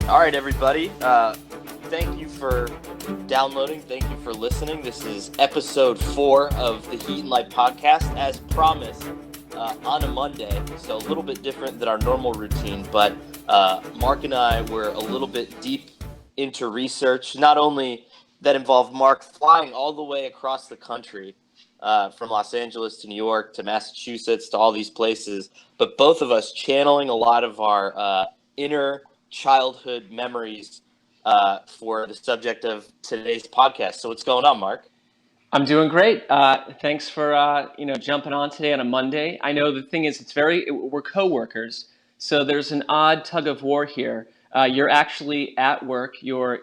All right, everybody. Thank you for downloading. Thank you for listening. This is episode 4 of the Heat and Light podcast, as promised, on a Monday. So a little bit different than our normal routine, but Mark and I were a little bit deep into research, not only that involved Mark flying all the way across the country, from Los Angeles to New York to Massachusetts to all these places, but both of us channeling a lot of our inner childhood memories for the subject of today's podcast. So what's going on, Mark? I'm doing great. Thanks for jumping on today on a Monday. I know the thing is, we're coworkers, so there's an odd tug of war here. You're actually at work. You're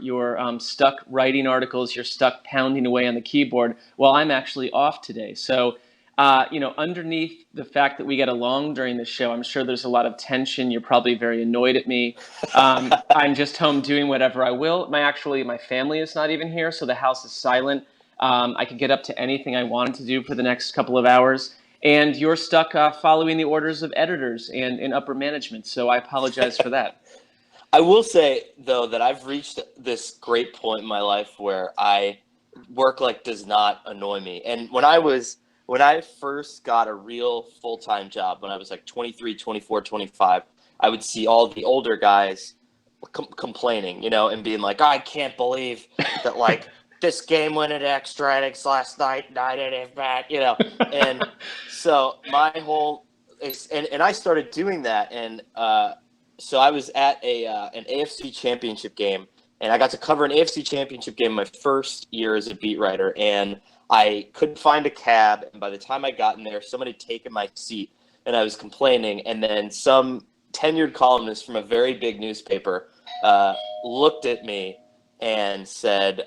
stuck writing articles. You're stuck pounding away on the keyboard, while I'm actually off today. So underneath the fact that we get along during the show, I'm sure there's a lot of tension. You're probably very annoyed at me. I'm just home doing whatever I will. My family is not even here, so the house is silent. I could get up to anything I wanted to do for the next couple of hours. And you're stuck following the orders of editors and upper management. So I apologize for that. I will say, though, that I've reached this great point in my life where work does not annoy me. And when I first got a real full-time job, when I was like 23, 24, 25, I would see all the older guys complaining, and being like, I can't believe that this game went into extra innings last night and I didn't have that, And so my whole and I started doing that, and so I was at an AFC championship game, and I got to cover an AFC championship game my first year as a beat writer, and I couldn't find a cab, and by the time I got in there, someone had taken my seat, and I was complaining, and then some tenured columnist from a very big newspaper looked at me and said,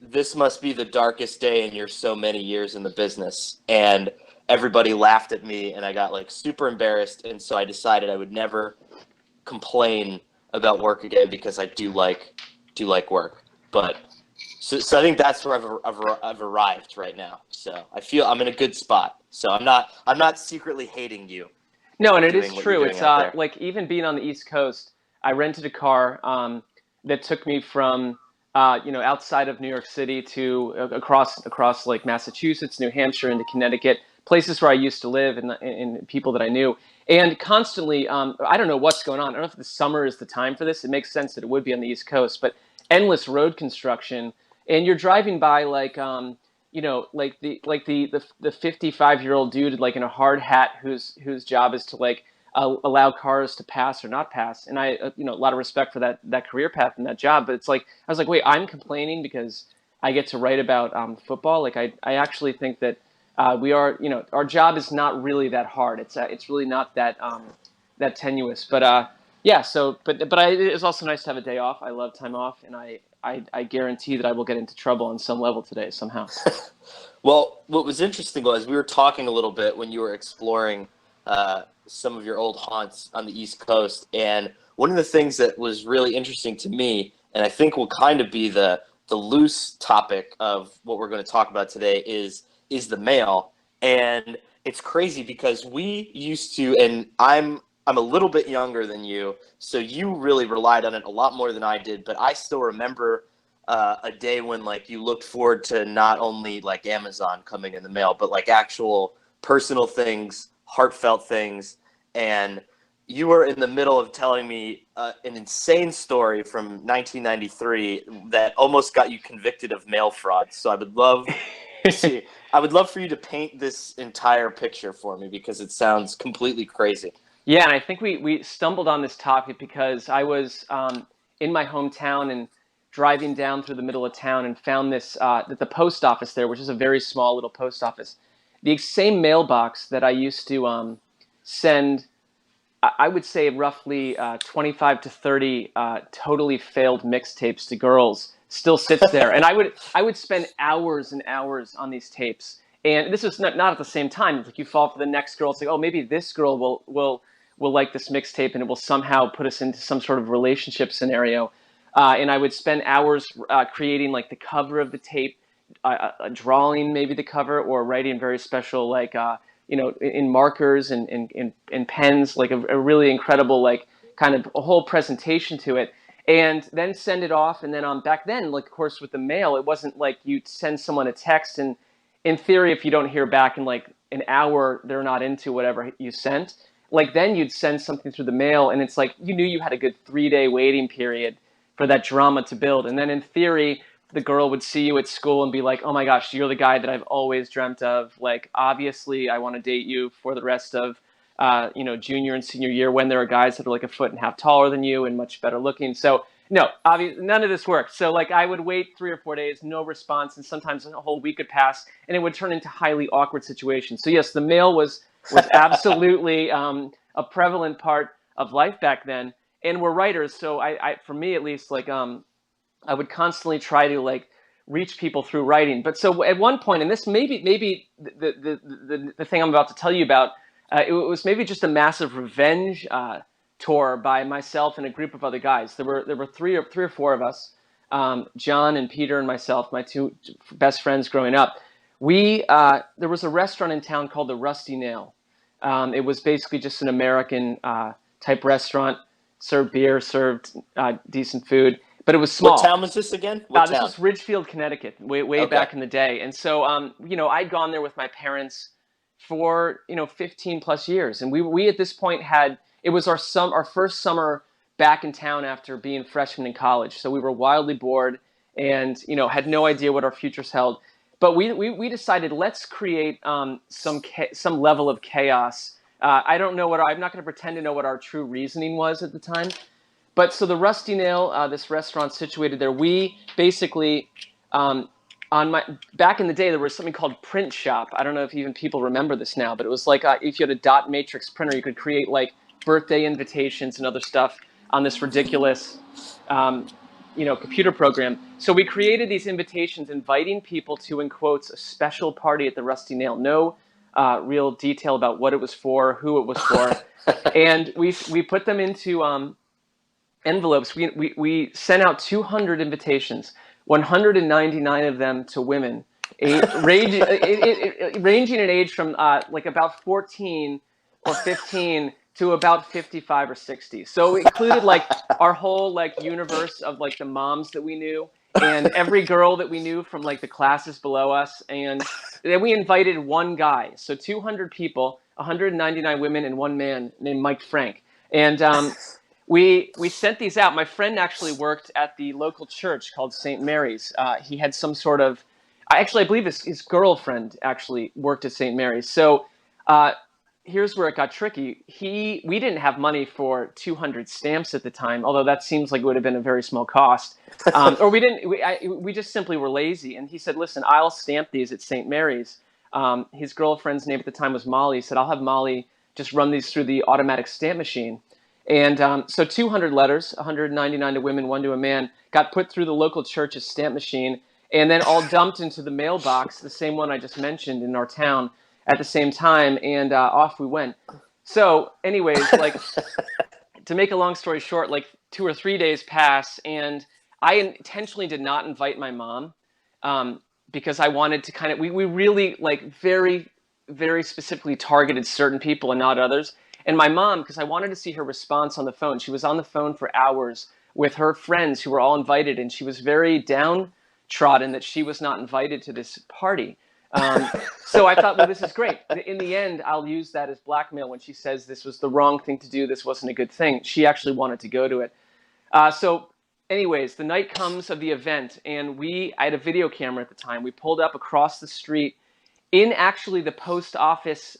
this must be the darkest day in your so many years in the business. And everybody laughed at me, and I got super embarrassed, and so I decided I would never complain about work again, because I do like work. But so I think that's where I've arrived right now. So I feel I'm in a good spot. So I'm not secretly hating you. No, and it is true. It's even being on the East Coast, I rented a car that took me from outside of New York City to across like Massachusetts, New Hampshire, into Connecticut, places where I used to live and people that I knew. And constantly, I don't know what's going on. I don't know if the summer is the time for this. It makes sense that it would be on the East Coast, but endless road construction, and you're driving by the 55-year-old dude in a hard hat whose job is to allow cars to pass or not pass. And I a lot of respect for that career path and that job, but it's I was like, wait, I'm complaining because I get to write about football. I actually think that we are, our job is not really that hard. It's really not that tenuous. But yeah. So, but it's also nice to have a day off. I love time off, and I guarantee that I will get into trouble on some level today somehow. Well, what was interesting was we were talking a little bit when you were exploring some of your old haunts on the East Coast, and one of the things that was really interesting to me, and I think will kind of be the loose topic of what we're going to talk about today, is the mail. And it's crazy because we used to, and I'm a little bit younger than you, so you really relied on it a lot more than I did, but I still remember a day when you looked forward to not only Amazon coming in the mail, but actual personal things, heartfelt things. And you were in the middle of telling me an insane story from 1993 that almost got you convicted of mail fraud. So I would love for you to paint this entire picture for me, because it sounds completely crazy. Yeah, and I think we stumbled on this topic because I was in my hometown and driving down through the middle of town and found this that the post office there, which is a very small little post office, the same mailbox that I used to send, I would say roughly 25 to 30 totally failed mixtapes to girls, still sits there. And I would spend hours and hours on these tapes. And this is not at the same time. It's you fall for the next girl. It's oh, maybe this girl will like this mixtape, and it will somehow put us into some sort of relationship scenario. And I would spend hours creating the cover of the tape, drawing maybe the cover, or writing very special in markers and pens, a really incredible kind of a whole presentation to it. and then send it off. And then back then, like of course with the mail, it wasn't like you'd send someone a text, and in theory, if you don't hear back in like an hour, they're not into whatever you sent. Like then you'd send something through the mail, and it's like you knew you had a good 3-day waiting period for that drama to build. And then in theory, the girl would see you at school and be like, oh my gosh, you're the guy that I've always dreamt of. Like, obviously, I want to date you for the rest of, junior and senior year, when there are guys that are like a foot and a half taller than you and much better looking. So no, obviously, none of this worked. So like I would wait 3 or 4 days, no response, and sometimes a whole week would pass, and it would turn into highly awkward situations. So yes, the mail was absolutely a prevalent part of life back then. And we're writers, so I for me at least, like I would constantly try to like reach people through writing. But so at one point, and this maybe the thing I'm about to tell you about, it was maybe just a massive revenge tour by myself and a group of other guys. There were three or four of us, John and Peter and myself, my two best friends growing up. There was a restaurant in town called the Rusty Nail. It was basically just an American type restaurant, served beer, served decent food. But it was small. What town was this again? What This town? was Ridgefield, Connecticut, way back in the day. And so, I'd gone there with my parents for 15 plus years, and we at this point it was our first summer back in town after being freshmen in college. So we were wildly bored, and had no idea what our futures held. But we decided, let's create some level of chaos. I'm not going to pretend to know what our true reasoning was at the time. But so the Rusty Nail, this restaurant situated there, we basically, back in the day, there was something called Print Shop. I don't know if even people remember this now, but it was like if you had a dot matrix printer, you could create like birthday invitations and other stuff on this ridiculous, computer program. So we created these invitations inviting people to, in quotes, a special party at the Rusty Nail. No real detail about what it was for, who it was for. And we put them into envelopes. We sent out 200 invitations, 199 of them to women, ranging in age from like about 14 or 15 to about 55 or 60. So it included like our whole like universe of like the moms that we knew and every girl that we knew from like the classes below us. And then we invited one guy. So 200 people, 199 women and one man named Mike Frank. And we sent these out. My friend actually worked at the local church called St. Mary's. He had some sort of, I believe his girlfriend actually worked at St. Mary's. So here's where it got tricky. We didn't have money for 200 stamps at the time, although that seems like it would have been a very small cost. Or we just simply were lazy. And he said, listen, I'll stamp these at St. Mary's. His girlfriend's name at the time was Molly. He said, I'll have Molly just run these through the automatic stamp machine. And so 200 letters, 199 to women, 1 to a man, got put through the local church's stamp machine and then all dumped into the mailbox, the same one I just mentioned in our town, at the same time, and off we went. So anyways, like to make a long story short, like 2 or 3 days pass, and I intentionally did not invite my mom because I wanted to we really like very, very specifically targeted certain people and not others. And my mom, because I wanted to see her response on the phone, she was on the phone for hours with her friends who were all invited, and she was very downtrodden that she was not invited to this party. So I thought, well, this is great. In the end, I'll use that as blackmail when she says this was the wrong thing to do, this wasn't a good thing. She actually wanted to go to it. So anyways, the night comes of the event, and I had a video camera at the time. We pulled up across the street in actually the post office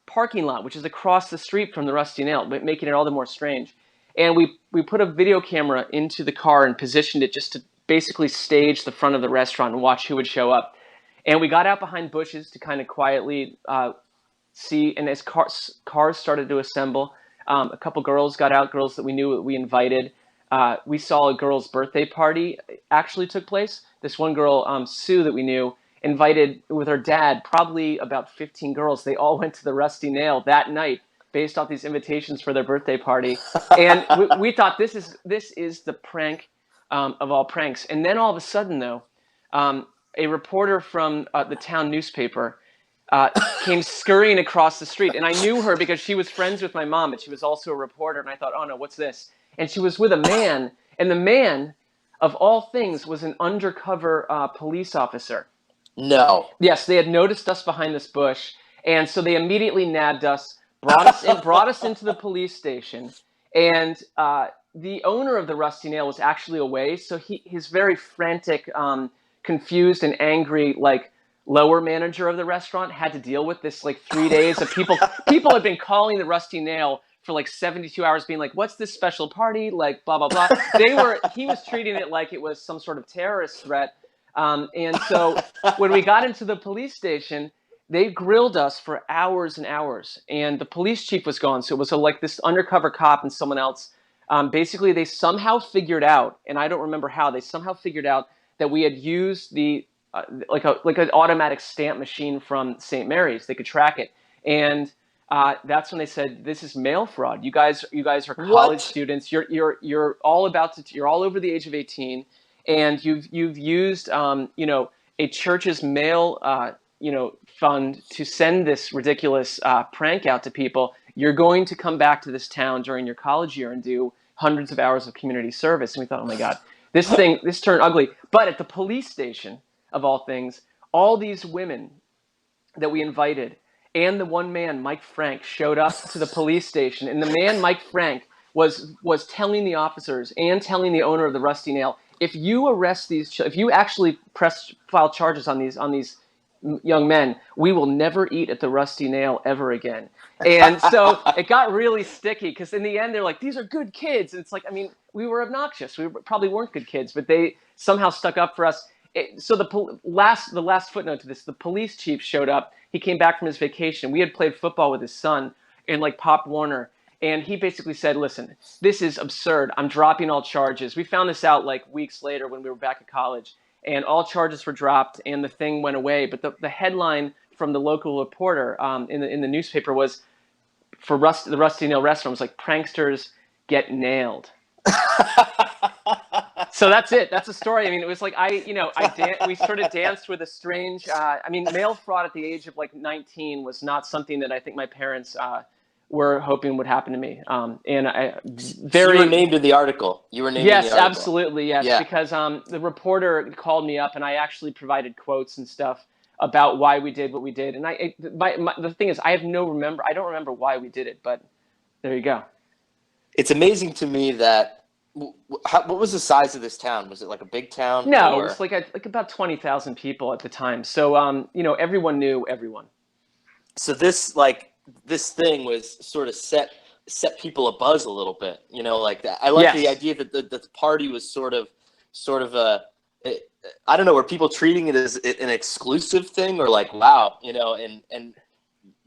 parking lot, which is across the street from the Rusty Nail, making it all the more strange. And we put a video camera into the car and positioned it just to basically stage the front of the restaurant and watch who would show up. And we got out behind bushes to kind of quietly see. And as cars started to assemble, a couple girls got out, girls that we knew that we invited. We saw a girl's birthday party actually took place. This one girl, Sue, that we knew, invited with her dad probably about 15 girls. They all went to the Rusty Nail that night based off these invitations for their birthday party. And we thought this is the prank of all pranks. And then all of a sudden, though, a reporter from the town newspaper came scurrying across the street. And I knew her because she was friends with my mom, but she was also a reporter. And I thought, oh no, what's this? And she was with a man. And the man, of all things, was an undercover police officer. No. Yes, they had noticed us behind this bush, and so they immediately nabbed us, brought us into the police station, and the owner of the Rusty Nail was actually away, so his very frantic, confused, and angry lower manager of the restaurant had to deal with this 3 days of people. People had been calling the Rusty Nail for 72 hours, being like, "What's this special party?" Like blah blah blah. He was treating it like it was some sort of terrorist threat. And so when we got into the police station, they grilled us for hours and hours, and the police chief was gone. So it was this undercover cop and someone else. Basically, they somehow figured out, and I don't remember how, they somehow figured out that we had used the like an automatic stamp machine from St. Mary's. They could track it, and that's when they said, "This is mail fraud. You guys are college students. You're all you're all over the age of 18, and you've used a church's mail fund to send this ridiculous prank out to people. You're going to come back to this town during your college year and do hundreds of hours of community service." And we thought, oh my God, this turned ugly. But at the police station, of all things, all these women that we invited and the one man, Mike Frank, showed up to the police station. And the man, Mike Frank, was telling the officers and telling the owner of the Rusty Nail, if you if you actually file charges on these young men, we will never eat at the Rusty Nail ever again. And so it got really sticky, because in the end they're like, these are good kids. And it's like, I mean, we were obnoxious. We probably weren't good kids, but they somehow stuck up for us. So the last footnote to this, the police chief showed up. He came back from his vacation. We had played football with his son in Pop Warner. And he basically said, listen, this is absurd. I'm dropping all charges. We found this out weeks later when we were back at college. And all charges were dropped, and the thing went away. But the headline from the local reporter in the newspaper was, for the Rusty Nail restaurant, was pranksters get nailed. So that's it. That's the story. I mean, it was we sort of danced with a strange. Mail fraud at the age of 19 was not something that I think my parents were hoping would happen to me. So you were named in the article. You were named in the article. Absolutely, yes. Yeah. Because the reporter called me up, and I actually provided quotes and stuff about why we did what we did. And the thing is, I don't remember why we did it, but there you go. It's amazing to me that. What was the size of this town? Was it a big town? No, it was about 20,000 people at the time. So everyone knew everyone. So this thing was sort of set people abuzz a little bit, like that. I like the idea that the party was sort of I don't know, were people treating it as an exclusive thing, or wow, and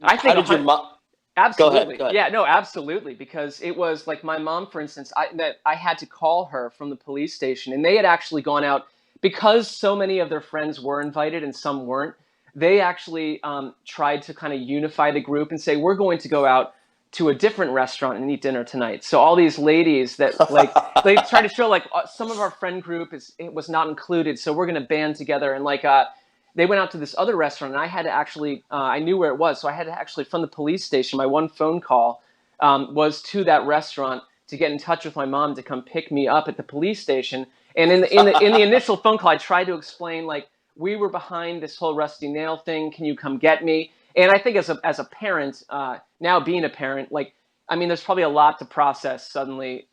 I think how did your mom? Absolutely. Go ahead. Yeah, no, absolutely. Because it was my mom, for instance, I had to call her from the police station, and they had actually gone out, because so many of their friends were invited and some weren't. They actually tried to kind of unify the group and say, we're going to go out to a different restaurant and eat dinner tonight. So all these ladies that they tried to show some of our friend group was not included. So we're going to band together, and they went out to this other restaurant, and I had to actually, I knew where it was. So I had to actually, from the police station, my one phone call was to that restaurant to get in touch with my mom to come pick me up at the police station. And in the initial phone call, I tried to explain, we were behind this whole Rusty Nail thing. Can you come get me? And I think as a parent, now being a parent, there's probably a lot to process suddenly,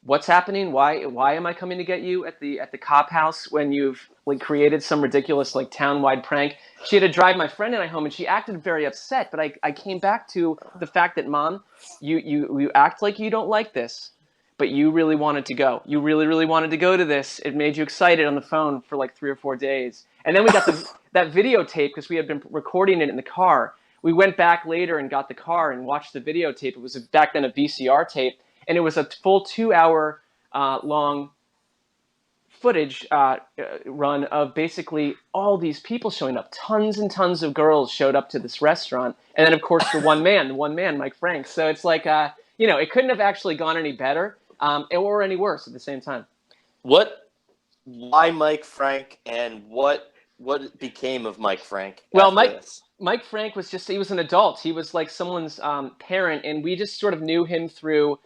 what's happening? Why am I coming to get you at the cop house when you've created some ridiculous town-wide prank? She had to drive my friend and I home, and she acted very upset. But I came back to the fact that, Mom, you act like you don't like this, but you really wanted to go. You really, really wanted to go to this. It made you excited on the phone for 3 or 4 days. And then we got that videotape, because we had been recording it in the car. We went back later and got the car and watched the videotape. It was back then a VCR tape. And it was a full 2-hour long footage run of basically all these people showing up. Tons and tons of girls showed up to this restaurant. And then, of course, the one man, Mike Frank. So it's it couldn't have actually gone any better or any worse at the same time. Why Mike Frank, and what became of Mike Frank? Well, Mike Frank was he was an adult. He was someone's parent, and we just sort of knew him through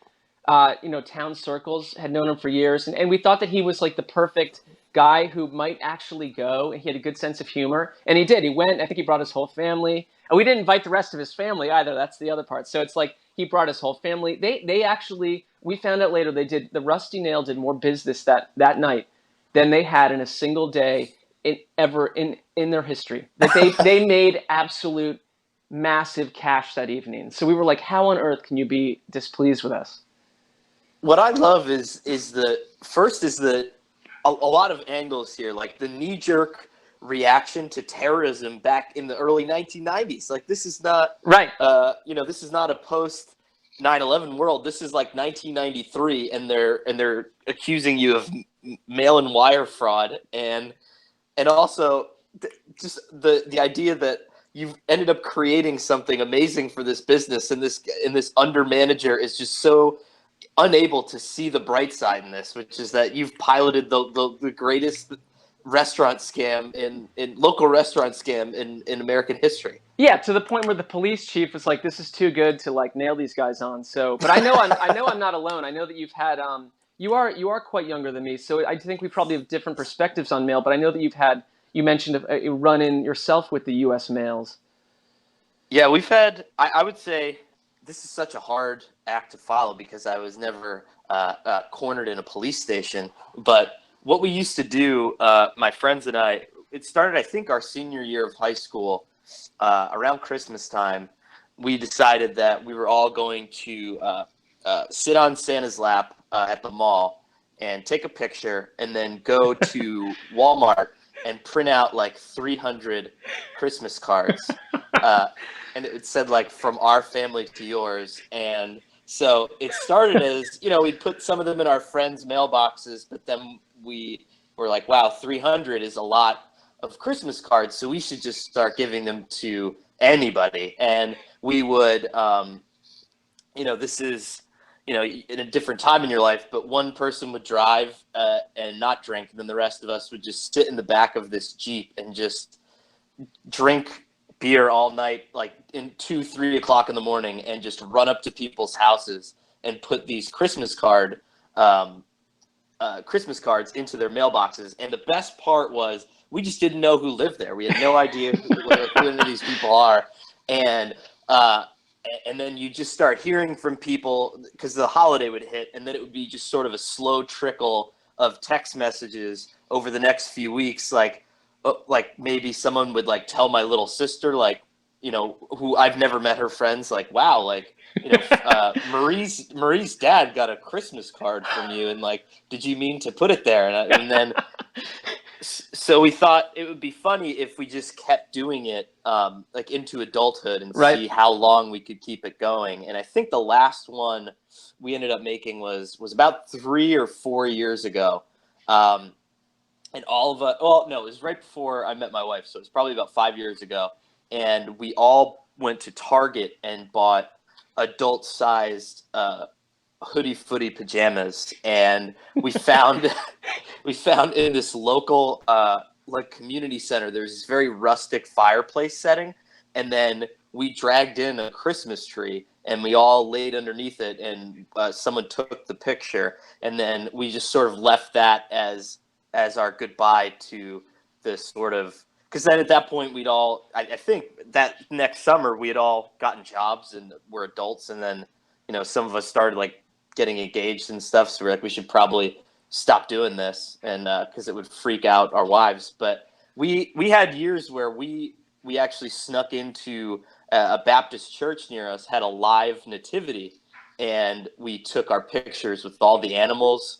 town circles had known him for years, and we thought that he was like the perfect guy who might actually go, and he had a good sense of humor, and he did. He went. I think he brought his whole family, and we didn't invite the rest of his family either. That's the other part. So it's like he brought his whole family. They actually, we found out later, the Rusty Nail did more business that night than they had in a single day in their history. That they made absolute massive cash that evening. So we were like, how on earth can you be displeased with us? What I love is a lot of angles here, like the knee jerk reaction to terrorism back in the early 1990s. Like this is not right. This is not a post 9/11 world. This is like 1993, and they're accusing you of mail-in wire fraud, and also just the idea that you've ended up creating something amazing for this business, and this under manager is just so unable to see the bright side in this, which is that you've piloted the greatest restaurant scam in local restaurant scam in American history. Yeah, to the point where the police chief was like, "This is too good to like nail these guys on." So, but I know I'm not alone. I know that you've had you are quite younger than me, so I think we probably have different perspectives on mail. But I know that you mentioned a run in yourself with the U.S. mails. Yeah, we've had. I would say this is such a hard act to follow because I was never cornered in a police station. But what we used to do, my friends and I, it started, I think, our senior year of high school. Around Christmas time, we decided that we were all going to sit on Santa's lap at the mall and take a picture and then go to Walmart and print out like 300 Christmas cards. And it said like from our family to yours. And so it started as, we'd put some of them in our friends' mailboxes, but then we were like, wow, 300 is a lot of Christmas cards, so we should just start giving them to anybody. And we would, this is, in a different time in your life, but one person would drive and not drink, and then the rest of us would just sit in the back of this Jeep and just drink beer all night, like in 2-3 o'clock in the morning, and just run up to people's houses and put these Christmas cards into their mailboxes. And the best part was we just didn't know who lived there. We had no idea who any of these people are. And then you just start hearing from people because the holiday would hit, and then it would be just sort of a slow trickle of text messages over the next few weeks. Like maybe someone would like tell my little sister, like, who I've never met her friends, like, wow, like, Marie's dad got a Christmas card from you, and like, did you mean to put it there? And then, so we thought it would be funny if we just kept doing it, like into adulthood and right. see how long we could keep it going. And I think the last one we ended up making was about 3 or 4 years ago. And all of us, well, no, it was right before I met my wife, so it's probably about 5 years ago. And we all went to Target and bought adult-sized hoodie footy pajamas, and we found in this local like community center, there's this very rustic fireplace setting, and then we dragged in a Christmas tree and we all laid underneath it, and someone took the picture, and then we just sort of left that as our goodbye to this sort of, because then at that point we'd all, I think that next summer we had all gotten jobs and were adults, and then some of us started like getting engaged and stuff, so we're like, we should probably stop doing this, and because it would freak out our wives. But we had years where we actually snuck into a Baptist church near us, had a live nativity, and we took our pictures with all the animals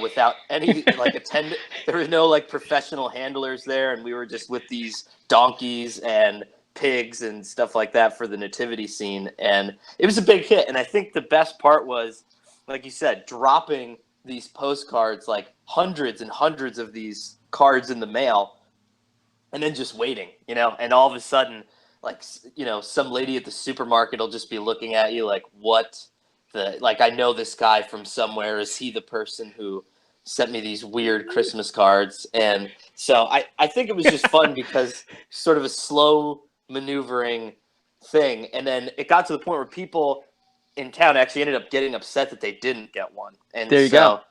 without any like attendant. There were no like professional handlers there, and we were just with these donkeys and pigs and stuff like that for the nativity scene, and it was a big hit. And I think the best part was, like you said, dropping these postcards, like hundreds and hundreds of these cards in the mail, and then just waiting, and all of a sudden, like, some lady at the supermarket will just be looking at you like, what the, like, I know this guy from somewhere. Is he the person who sent me these weird Christmas cards? And so I think it was just fun because sort of a slow maneuvering thing. And then it got to the point where people in town actually ended up getting upset that they didn't get one, and There you go. so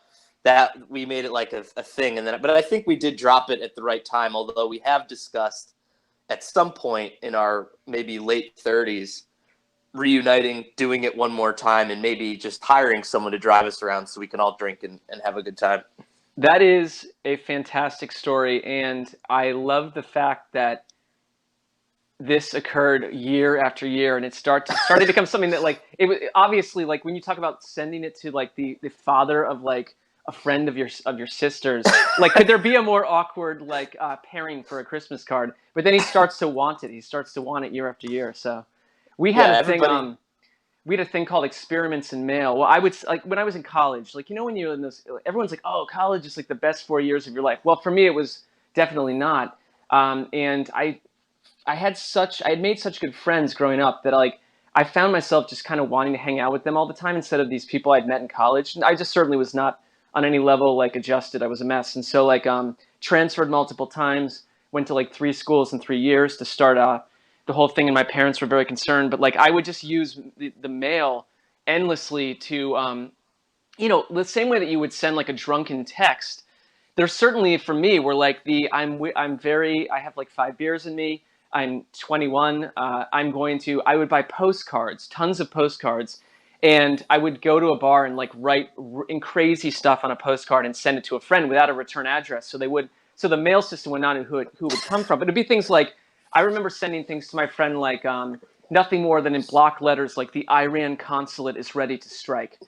that we made it like a thing. And then, but I think we did drop it at the right time. Although we have discussed at some point in our maybe late 30s reuniting, doing it one more time, and maybe just hiring someone to drive us around so we can all drink and have a good time. That is a fantastic story, and I love the fact that this occurred year after year, and it started to become something that, like, it was obviously, like, when you talk about sending it to, like, the father of, like, a friend of your sister's, like, could there be a more awkward, like, pairing for a Christmas card? But then he starts to want it. He starts to want it year after year. So we had Yeah, a thing. everybody. We had a thing called experiments in mail. Well, I would, like, when I was in college, like, you know, when you're in this, everyone's like, oh, college is like the best 4 years of your life. Well, for me, it was definitely not. And I had made such good friends growing up that, like, I found myself just kind of wanting to hang out with them all the time instead of these people I'd met in college. And I just certainly was not on any level, like, adjusted. I was a mess. And so, like, transferred multiple times, went to like 3 schools in 3 years to start the whole thing, and my parents were very concerned. But, like, I would just use the mail endlessly to, you know, the same way that you would send, like, a drunken text. There's certainly, for me, where, like, I have like 5 beers in me. I'm 21. I would buy postcards, tons of postcards, and I would go to a bar and, like, write in crazy stuff on a postcard and send it to a friend without a return address. So the mail system would not know who it would come from. But it'd be things like, I remember sending things to my friend, like, nothing more than in block letters, like, the Iran consulate is ready to strike,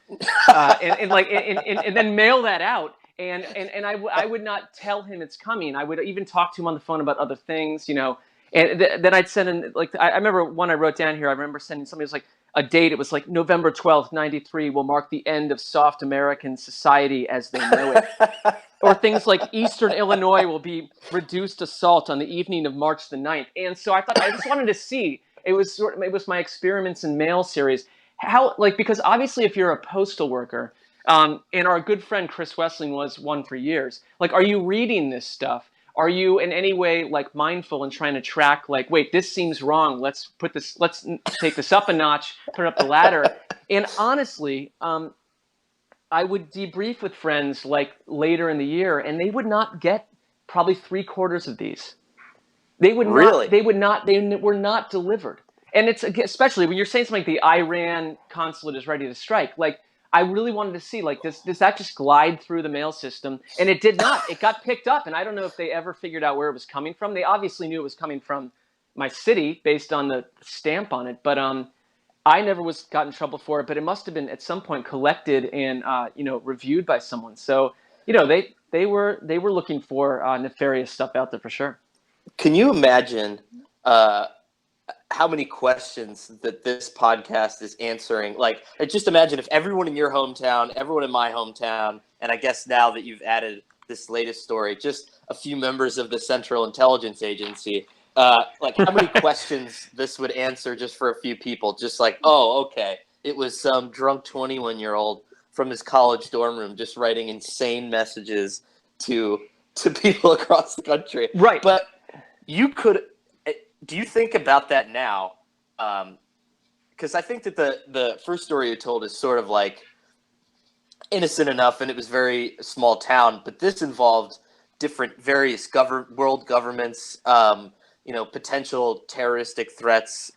and then mail that out. And I would not tell him it's coming. I would even talk to him on the phone about other things, you know. And then I'd send in, like, I remember one I wrote down here. I remember sending somebody, it was like a date. It was like November 12th, 93 will mark the end of soft American society as they know it. Or things like Eastern Illinois will be reduced to salt on the evening of March the 9th. And so I thought, I just wanted to see, it was my experiments in mail series. How, like, because obviously if you're a postal worker, and our good friend Chris Wessling was one for years, like, are you reading this stuff? Are you in any way, like, mindful and trying to track, like, wait, this seems wrong. Let's take this up a notch, put it up the ladder. And honestly, I would debrief with friends, like, later in the year, and they would not get probably 3/4 of these. They would Really? not. They were not delivered. And it's, especially when you're saying something like the Iran consulate is ready to strike. Like, I really wanted to see, like, does that just glide through the mail system? And it did not. It got picked up, and I don't know if they ever figured out where it was coming from. They obviously knew it was coming from my city based on the stamp on it, but I never got in trouble for it. But it must have been at some point collected and you know, reviewed by someone. So, you know, they were looking for nefarious stuff out there for sure. Can you imagine how many questions that this podcast is answering? Like, just imagine if everyone in your hometown, everyone in my hometown, and I guess now that you've added this latest story, just a few members of the Central Intelligence Agency, like, how many questions this would answer just for a few people? Just like, oh, okay, it was some drunk 21-year-old from his college dorm room just writing insane messages to people across the country. Right. But you could. Do you think about that now? Because I think that the first story you told is sort of, like, innocent enough, and it was very small town. But this involved different various world governments, you know, potential terroristic threats.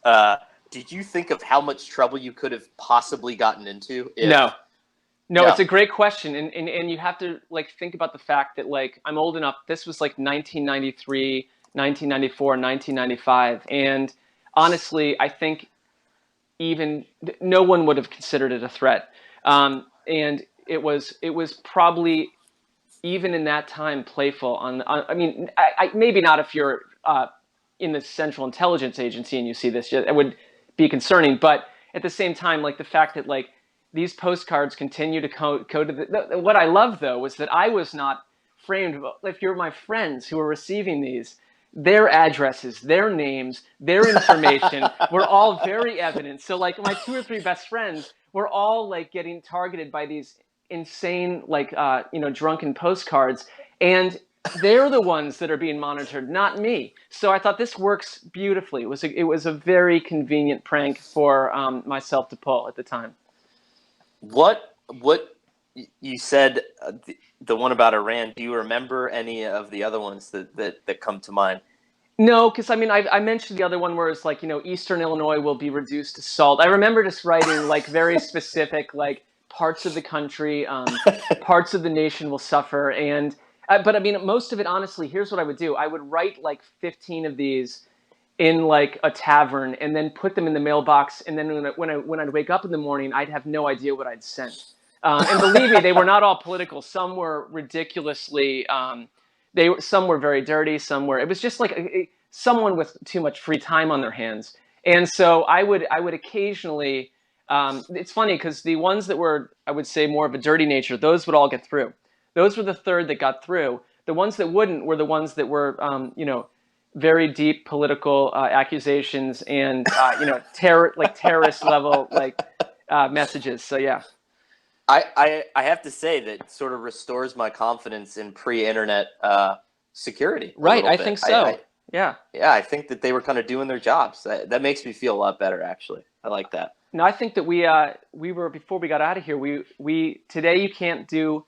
Did you think of how much trouble you could have possibly gotten into? No, Yeah. it's a great question. And you have to, like, think about the fact that, like, I'm old enough. This was like 1993, 1994, 1995. And honestly, I think even no one would have considered it a threat. And it was probably, even in that time, playful. I mean, maybe not if you're in the Central Intelligence Agency and you see this, it would be concerning. But at the same time, like, the fact that, like, these postcards continue to go to what I love, though, was that I was not framed. If you're my friends who are receiving these, their addresses, their names, their information were all very evident. So, like, my 2 or 3 best friends were all, like, getting targeted by these insane, like, you know, drunken postcards, and they're the ones that are being monitored, not me. So I thought this works beautifully. It was a very convenient prank for myself to pull at the time. What you said, the one about Iran? Do you remember any of the other ones that come to mind? No, because I mean, I mentioned the other one where it's like, Eastern Illinois will be reduced to salt. I remember just writing like very specific, like parts of the country, parts of the nation will suffer. And, but I mean, most of it, honestly, here's what I would do. I would write like 15 of these in like a tavern and then put them in the mailbox. And then when I'd wake up in the morning, I'd have no idea what I'd sent. And believe me, they were not all political. Some were ridiculously, some were very dirty. Some were, it was just like someone with too much free time on their hands. And so I would occasionally, it's funny because the ones that were, I would say, more of a dirty nature, those would all get through. Those were the third that got through. The ones that wouldn't were the ones that were, very deep political accusations and terrorist level messages. So yeah. I have to say that sort of restores my confidence in pre-internet security. Right, I think so. Yeah. Yeah, I think that they were kind of doing their jobs. That makes me feel a lot better, actually. I like that. No, I think that we were, before we got out of here, we today you can't do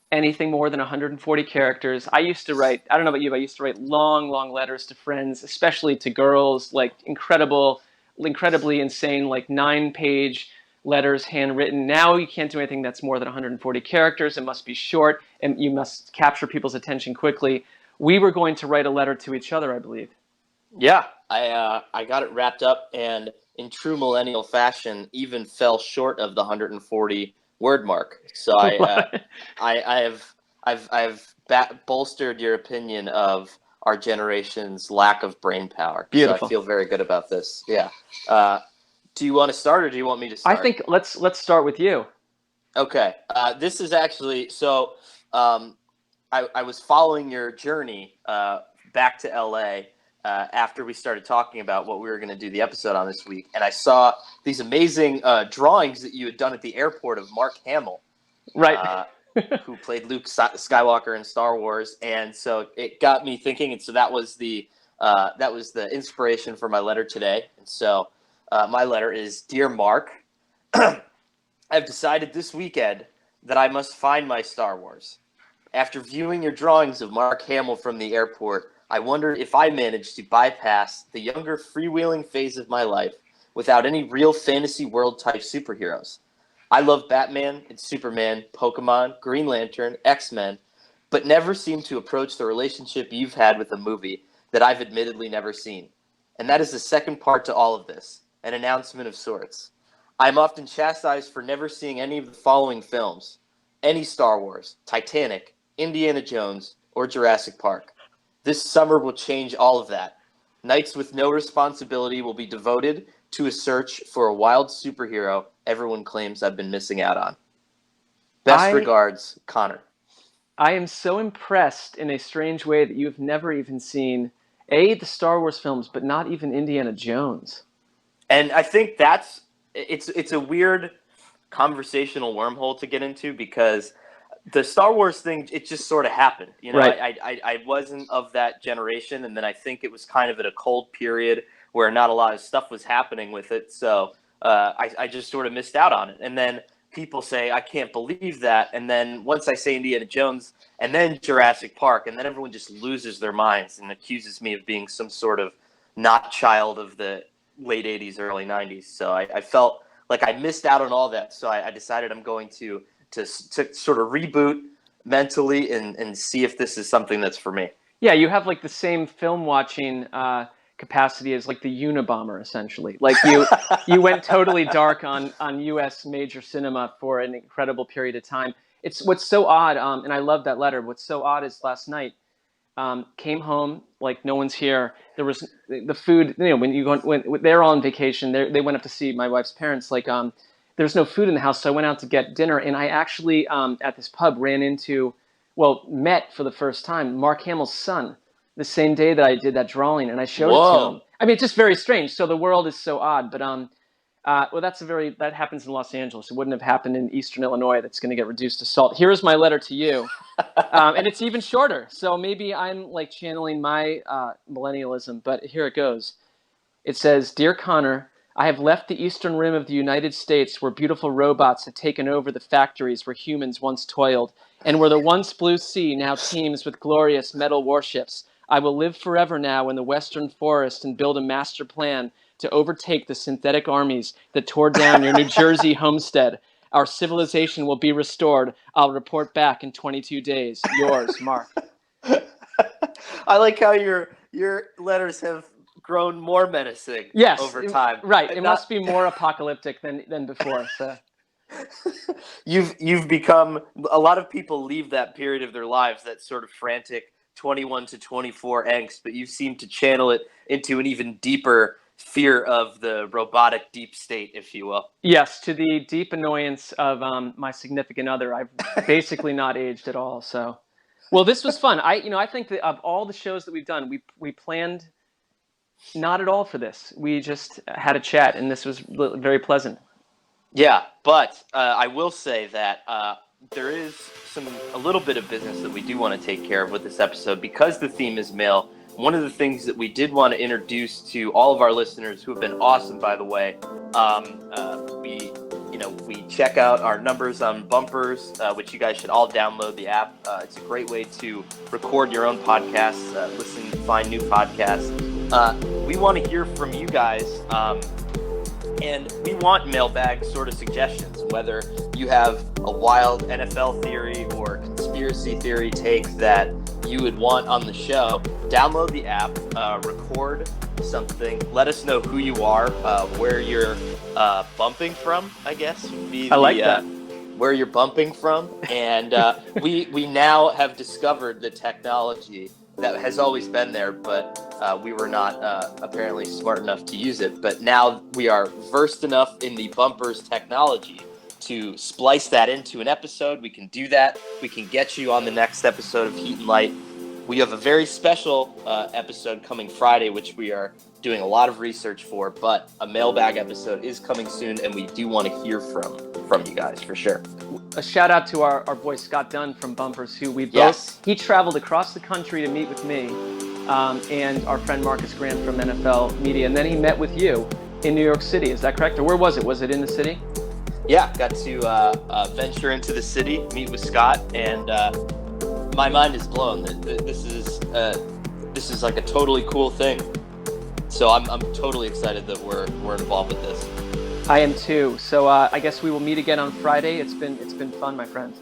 anything more than 140 characters. I used to write, I don't know about you, but I used to write long, long letters to friends, especially to girls, like incredibly insane, like 9-page letters handwritten. Now you can't do anything that's more than 140 characters. It must be short and you must capture people's attention quickly. We were going to write a letter to each other, I believe. Yeah, I got it wrapped up and in true millennial fashion, even fell short of the 140 word mark. So I've bolstered your opinion of our generation's lack of brain power. Beautiful. So I feel very good about this. Yeah. Do you want to start or do you want me to start? I think let's start with you. Okay. This is actually, so I was following your journey back to LA after we started talking about what we were going to do the episode on this week. And I saw these amazing drawings that you had done at the airport of Mark Hamill. Right. Who played Luke Skywalker in Star Wars. And so it got me thinking. And so that was the inspiration for my letter today. And so my letter is, Dear Mark, I've decided this weekend that I must find my Star Wars. After viewing your drawings of Mark Hamill from the airport, I wondered if I managed to bypass the younger freewheeling phase of my life without any real fantasy world type superheroes. I love Batman and Superman, Pokemon, Green Lantern, X-Men, but never seem to approach the relationship you've had with a movie that I've admittedly never seen. And that is the second part to all of this, an announcement of sorts. I'm often chastised for never seeing any of the following films: any Star Wars, Titanic, Indiana Jones, or Jurassic Park. This summer will change all of that. Nights with no responsibility will be devoted to a search for a wild superhero everyone claims I've been missing out on. Best regards, Connor. I am so impressed in a strange way that you've never even seen the Star Wars films, but not even Indiana Jones. And I think it's a weird conversational wormhole to get into because the Star Wars thing, it just sort of happened. Right. I wasn't of that generation, and then I think it was kind of at a cold period where not a lot of stuff was happening with it. So I just sort of missed out on it. And then people say, I can't believe that. And then once I say Indiana Jones and then Jurassic Park, and then everyone just loses their minds and accuses me of being some sort of not child of the late 80s, early 90s. So I felt like I missed out on all that. So I decided I'm going to sort of reboot mentally and see if this is something that's for me. Yeah, you have like the same film watching capacity as like the Unabomber, essentially. Like you went totally dark on U.S. major cinema for an incredible period of time. It's what's so odd, and I love that letter. What's so odd is last night, came home, like no one's here. There was the food, when they're all on vacation, they went up to see my wife's parents. Like there's no food in the house, so I went out to get dinner, and I actually at this pub met for the first time Mark Hamill's son the same day that I did that drawing, and I showed it to him. I mean, it's just very strange. So the world is so odd, but that happens in Los Angeles. It wouldn't have happened in Eastern Illinois. That's going to get reduced to salt. Here's my letter to you, and it's even shorter. So maybe I'm like channeling my millennialism, but here it goes. It says, Dear Connor, I have left the eastern rim of the United States where beautiful robots have taken over the factories where humans once toiled, and where the once blue sea now teems with glorious metal warships. I will live forever now in the western forest and build a master plan to overtake the synthetic armies that tore down your New Jersey homestead. Our civilization will be restored. I'll report back in 22 days. Yours, Mark. I like how your letters have grown more menacing Yes, over time. right. And It not, must be more apocalyptic than before. So. you've become, a lot of people leave that period of their lives, that sort of frantic 21 to 24 angst, but you seem to channel it into an even deeper fear of the robotic deep state, if you will. Yes, to the deep annoyance of my significant other. I've basically not aged at all. So, well, this was fun. I think that of all the shows that we've done, we planned not at all for this. We just had a chat, and this was very pleasant. Yeah, but I will say that there is a little bit of business that we do want to take care of with this episode, because the theme is male. One of the things that we did want to introduce to all of our listeners, who have been awesome, by the way, we check out our numbers on Bumpers, which you guys should all download the app. It's a great way to record your own podcasts, listen, find new podcasts. We want to hear from you guys. And we want mailbag sort of suggestions, whether you have a wild NFL theory or conspiracy theory take that you would want on the show. Download the app, record something, let us know who you are, where you're bumping from, I guess would be that. Where you're bumping from. And we now have discovered the technology that has always been there, but we were not apparently smart enough to use it. But now we are versed enough in the Bumpers technology to splice that into an episode. We can do that. We can get you on the next episode of Heat and Light. We have a very special episode coming Friday, which we are doing a lot of research for, but a mailbag episode is coming soon, and we do want to hear from you guys for sure. A shout out to our boy Scott Dunn from Bumpers, who we both, yes. He traveled across the country to meet with me, and our friend Marcus Grant from NFL Media, and then he met with you in New York City. Is that correct? Or where was it? Was it in the city? Yeah, got to venture into the city, meet with Scott, and my mind is blown. This is like a totally cool thing. So I'm totally excited that we're involved with this. I am too. So I guess we will meet again on Friday. It's been fun, my friend.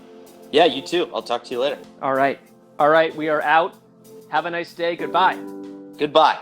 Yeah, you too. I'll talk to you later. All right. We are out. Have a nice day. Goodbye. Goodbye.